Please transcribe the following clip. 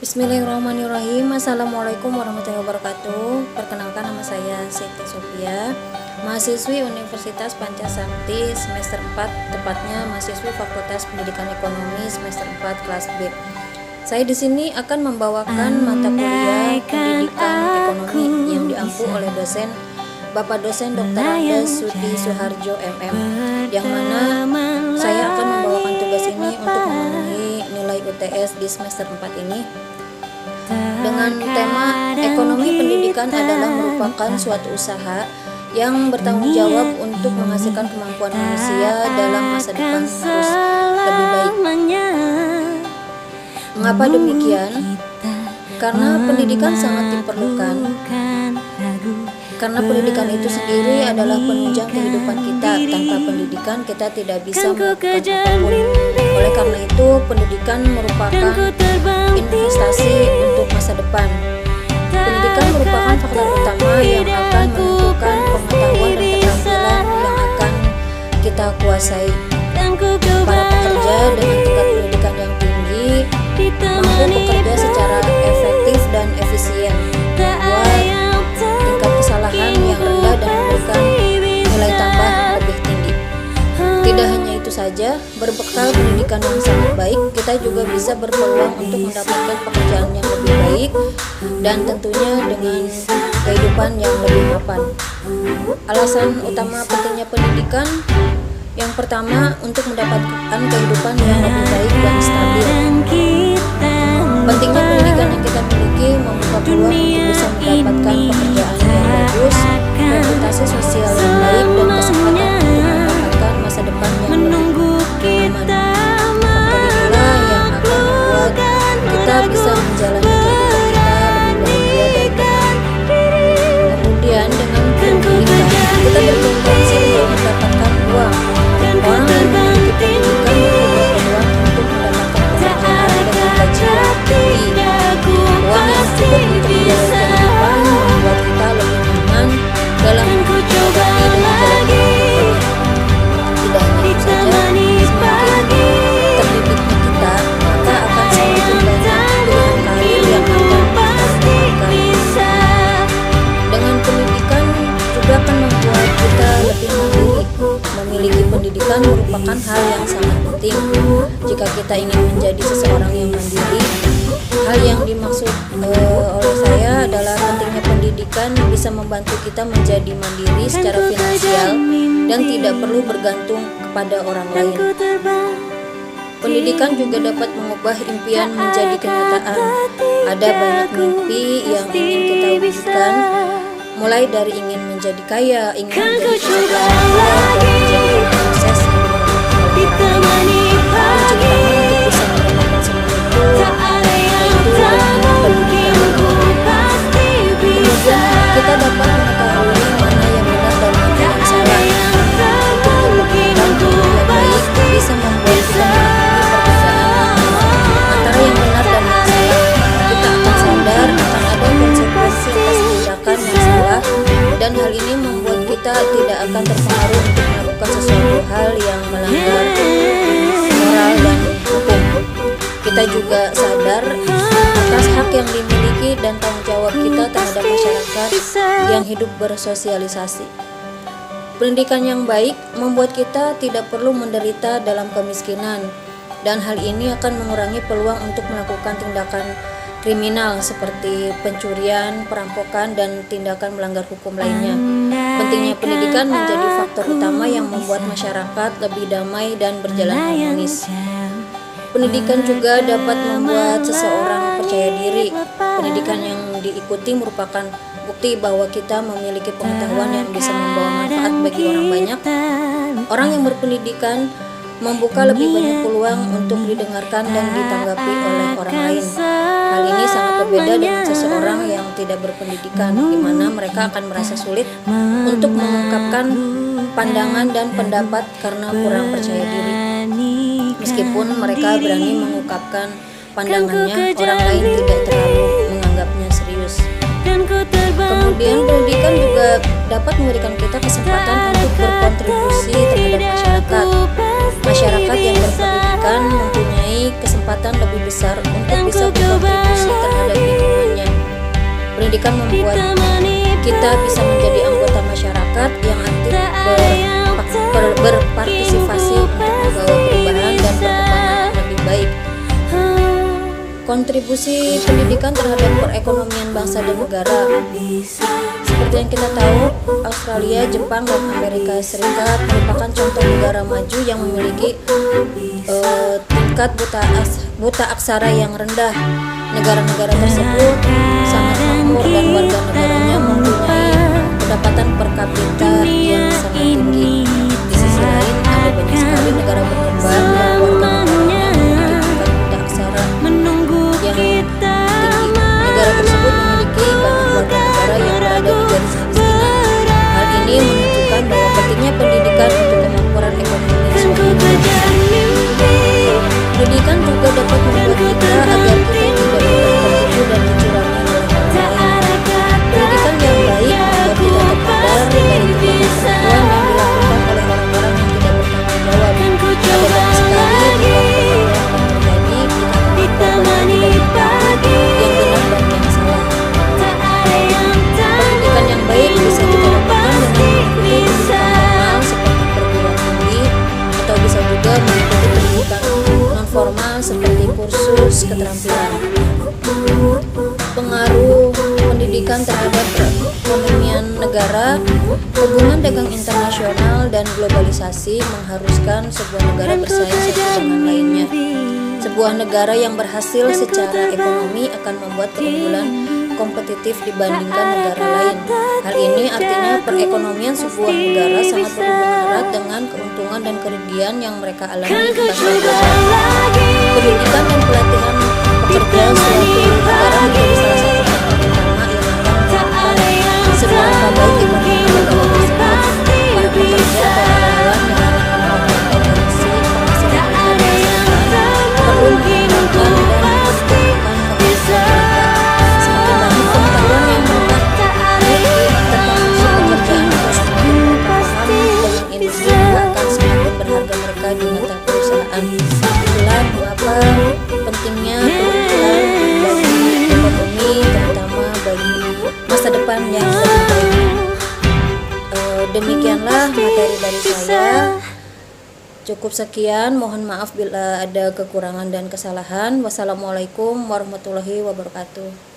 Bismillahirrahmanirrahim. Assalamualaikum warahmatullahi wabarakatuh. Perkenalkan, nama saya Siti Sofia, mahasiswi Universitas Pancasakti semester 4, tepatnya mahasiswi Fakultas Pendidikan Ekonomi semester 4 kelas B. Saya di sini akan membawakan mata kuliah Pendidikan Ekonomi yang diampu oleh Bapak dosen Dr. Andes Sudi Suharjo MM, yang mana saya akan membawakan tugas ini untuk memenuhi nilai UTS di semester 4 ini dengan tema ekonomi pendidikan adalah merupakan suatu usaha yang bertanggung jawab untuk menghasilkan kemampuan manusia dalam masa depan harus lebih baik. Mengapa demikian? Karena pendidikan sangat diperlukan. Karena pendidikan itu sendiri adalah penunjang kehidupan kita. Tanpa pendidikan kita tidak bisa melakukan apapun. Oleh karena itu, pendidikan merupakan investasi untuk masa depan. Pendidikan merupakan faktor utama yang akan menentukan pengetahuan dan keterampilan yang akan kita kuasai. Para pekerja dengan tingkat pendidikan yang tinggi mampu bekerja secara efektif dan efisien, membuat tingkat kesalahan yang rendah dan memberikan nilai tambah lebih tinggi. Tidak hanya itu saja, berbekal pendidikan yang sangat baik, kita juga bisa berpeluang untuk mendapatkan pekerjaan yang lebih baik dan tentunya dengan kehidupan yang lebih mapan. Alasan utama pentingnya pendidikan, yang pertama, untuk mendapatkan kehidupan yang lebih baik dan stabil. Pentingnya pendidikan yang kita miliki membuka peluang untuk bisa mendapatkan pekerjaan yang bagus, reputasi sosial yang baik, dan kesempatan untuk mendapatkan masa depan yang lebih aman. Faktor itulah yang akan membuat kita bisa menjalani kehidupan kita lebih bahagia dan tenang. Kemudian dengan pendidikan kita berpotensi untuk mendapatkan uang. Orang yang memiliki pendidikan mempunyai peluang untuk mendapatkan pekerjaan dengan gaji yang tinggi. Uang yang cukup untuk membiayai kehidupan membuat kita lebih nyaman dalam menjalani dengan jalan hidup. Tidak hanya itu saja, semakin terdidiknya kita, maka akan semakin banyak pilihan karir yang akan kita lakukan. Dengan pendidikan juga akan membuat kita lebih mandiri. Memiliki pendidikan merupakan hal yang sangat penting jika kita ingin menjadi seseorang yang mandiri. Hal yang dimaksud oleh saya adalah pentingnya pendidikan bisa membantu kita menjadi mandiri secara finansial dan tidak perlu bergantung kepada orang lain. Pendidikan juga dapat mengubah impian menjadi kenyataan. Ada banyak mimpi yang ingin kita wujudkan, mulai dari ingin menjadi kaya, ingin menjadi pejabat, dan menjadi sukses, ditemani pagi untuk bisa mendapatkan semua itu, yaitu dengan pendidikan. Kemudian kita dapat mengetahui mana yang benar dan mana yang salah. Untuk pendidikan yang baik bisa membuat kita memiliki perbedaan antara yang benar dan yang salah. Kita akan sadar akan ada konsekuensi atas tindakan yang salah, dan hal ini membuat kita tidak akan terpengaruh untuk melakukan sesuatu hal yang melanggar moral dan hukum. Kita juga sadar atas hak yang dimiliki dan tanggung jawab kita terhadap masyarakat yang hidup bersosialisasi. Pendidikan yang baik membuat kita tidak perlu menderita dalam kemiskinan, dan hal ini akan mengurangi peluang untuk melakukan tindakan kriminal seperti pencurian, perampokan, dan tindakan melanggar hukum lainnya. Pentingnya pendidikan menjadi faktor utama yang membuat masyarakat lebih damai dan berjalan harmonis. Pendidikan juga dapat membuat seseorang percaya diri. Pendidikan yang diikuti merupakan bukti bahwa kita memiliki pengetahuan yang bisa membawa manfaat bagi orang banyak. Orang yang berpendidikan membuka lebih banyak peluang untuk didengarkan dan ditanggapi oleh orang lain. Hal ini sangat berbeda dengan seseorang yang tidak berpendidikan, di mana mereka akan merasa sulit untuk mengungkapkan pandangan dan pendapat karena kurang percaya diri. Meskipun mereka berani mengungkapkan pandangannya, orang lain tidak terlalu menganggapnya serius. Kemudian pendidikan juga dapat memberikan kita kesempatan untuk berkontribusi terhadap masyarakat. Masyarakat yang berpendidikan mempunyai kesempatan lebih besar untuk bisa berkontribusi Pendidikan membuat kita bisa menjadi anggota masyarakat yang aktif berpartisipasi untuk membawa perubahan dan perkembangan yang lebih baik. Kontribusi pendidikan terhadap perekonomian bangsa dan negara. Seperti yang kita tahu, Australia, Jepang, dan Amerika Serikat merupakan contoh negara maju yang memiliki tingkat buta aksara yang rendah. Negara-negara tersebut sangat makmur dan warga negaranya mempunyai pendapatan per kapita yang sangat tinggi. Di sisi lain, ada banyak sekali negara berkembang dan warga negaranya memiliki tingkat buta aksara yang tinggi. Negara tersebut memiliki banyak warga negara yang berada di garis kemiskinan. Hal ini menunjukkan bahwa pentingnya pendidikan untuk kemakmuran ekonomi suatu negara. Pendidikan juga dapat membuat kita agar kita tidak mudah tertipu dan dicurangi oleh orang lain. Pendidikan yang baik membuat kita terhindar dari kekerasan yang dilakukan oleh orang-orang yang tidak bertanggung jawab. Ada banyak sekali tindakan yang terjadi di kalangan korban yang benar dan yang salah. Pendidikan yang baik bisa kita dapatkan dengan mengikuti pendidikan formal seperti perguruan tinggi, atau bisa juga mengikuti pendidikan non formal seperti kursus keterampilan. Pengaruh pendidikan terhadap perekonomian negara. Hubungan dagang internasional dan globalisasi mengharuskan sebuah negara bersaing satu dengan lainnya. Sebuah negara yang berhasil secara ekonomi akan membuat keunggulan kompetitif dibandingkan negara lain. Hal ini artinya perekonomian sebuah negara sangat berhubungan erat dengan keuntungan dan kerugian yang mereka alami di pasar global. Pendidikan dan pelatihan pekerja suatu negara menjadi salah satu faktor utama yang akan menentukan seberapa baik ekonomi negara tersebut. Para pekerja atau karyawan yang akan memegang potensi penghasilan negara perlu mengembangkan dan meningkatkan kapasitas mereka. Semakin banyak pengetahuan yang mereka miliki tentang fungsi pekerjaan atau semakin mereka paham dengan industri, akan semakin berharga mereka di mata perusahaan. Itulah mengapa pentingnya pendidikan bagi ekonomi, terutama bagi masa depan yang lebih baik. Demikianlah materi dari saya. Cukup sekian, mohon maaf bila ada kekurangan dan kesalahan. Wassalamualaikum warahmatullahi wabarakatuh.